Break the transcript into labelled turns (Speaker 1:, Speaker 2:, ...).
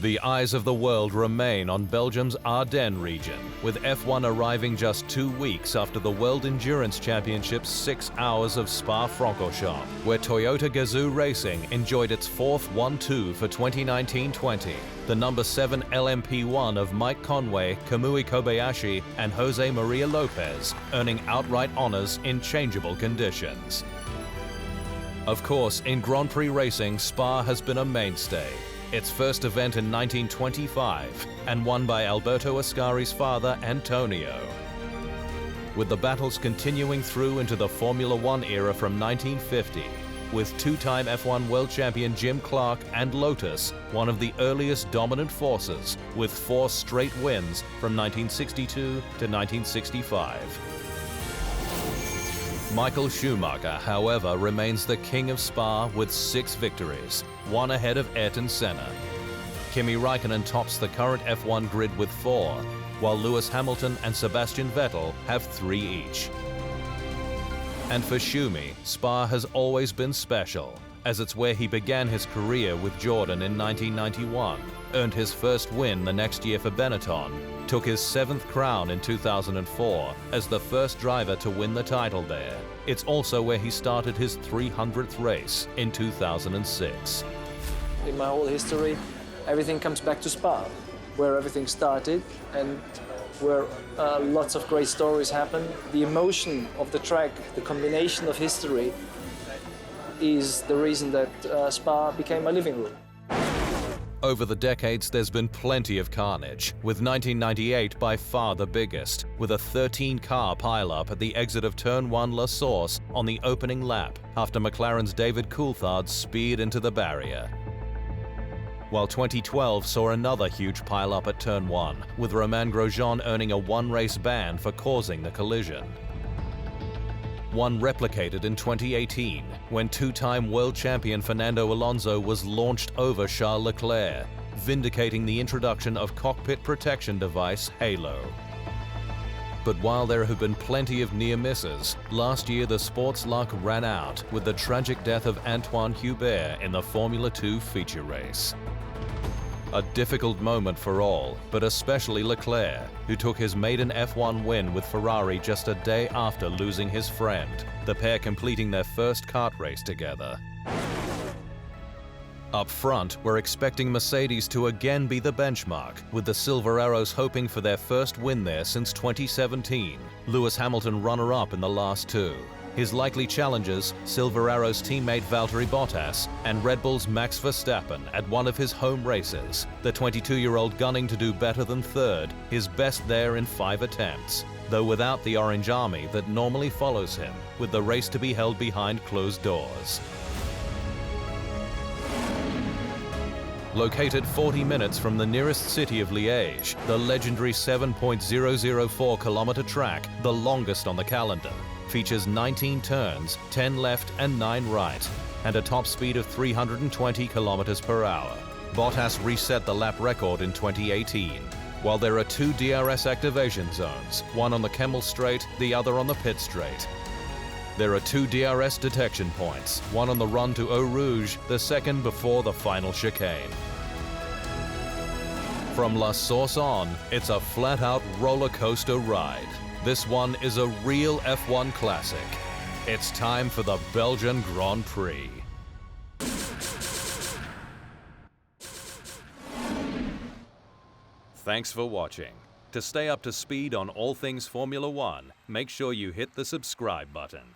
Speaker 1: The eyes of the world remain on Belgium's Ardennes region, with F1 arriving just 2 weeks after the World Endurance Championship's 6 hours of Spa Francorchamps, where Toyota Gazoo Racing enjoyed its fourth 1-2 for 2019-20. The number 7 LMP1 of Mike Conway, Kamui Kobayashi and José María López earning outright honors in changeable conditions. Of course, in Grand Prix racing, Spa has been a mainstay. Its first event in 1925 and won by Alberto Ascari's father, Antonio. With the battles continuing through into the Formula One era from 1950, with two-time F1 world champion Jim Clark and Lotus, one of the earliest dominant forces, with 4 straight wins from 1962 to 1965. Michael Schumacher, however, remains the king of Spa with 6 victories, 1 ahead of Ayrton Senna. Kimi Räikkönen tops the current F1 grid with 4, while Lewis Hamilton and Sebastian Vettel have 3 each. And for Schumi, Spa has always been special, as it's where he began his career with Jordan in 1991, earned his first win the next year for Benetton, took his 7th crown in 2004 as the first driver to win the title there. It's also where he started his 300th race in 2006.
Speaker 2: In my whole history, everything comes back to Spa, where everything started and where lots of great stories happen. The emotion of the track, the combination of history, is the reason that Spa became my living room.
Speaker 1: Over the decades, there's been plenty of carnage, with 1998 by far the biggest, with a 13-car pileup at the exit of Turn 1 La Source on the opening lap after McLaren's David Coulthard speared into the barrier. While 2012 saw another huge pileup at Turn 1, with Romain Grosjean earning a 1-race ban for causing the collision. One replicated in 2018, when two-time world champion Fernando Alonso was launched over Charles Leclerc, vindicating the introduction of cockpit protection device Halo. But while there have been plenty of near misses, last year the sport's luck ran out with the tragic death of Antoine Hubert in the Formula 2 feature race. A difficult moment for all, but especially Leclerc, who took his maiden F1 win with Ferrari just a day after losing his friend, the pair completing their first kart race together. Up front, we're expecting Mercedes to again be the benchmark, with the Silver Arrows hoping for their first win there since 2017, Lewis Hamilton runner-up in the last 2. His likely challengers, Silver Arrow's teammate Valtteri Bottas and Red Bull's Max Verstappen at one of his home races, the 22-year-old gunning to do better than 3rd, his best there in 5 attempts, though without the Orange Army that normally follows him, with the race to be held behind closed doors. Located 40 minutes from the nearest city of Liège, the legendary 7.004-kilometer track, the longest on the calendar, features 19 turns, 10 left and 9 right, and a top speed of 320 kilometers per hour. Bottas reset the lap record in 2018, while there are 2 DRS activation zones, one on the Kemmel Straight, the other on the Pit Straight. There are 2 DRS detection points, one on the run to Eau Rouge, the second before the final chicane. From La Source on, it's a flat-out roller coaster ride. This one is a real F1 classic. It's time for the Belgian Grand Prix. Thanks for watching. To stay up to speed on all things Formula One, make sure you hit the subscribe button.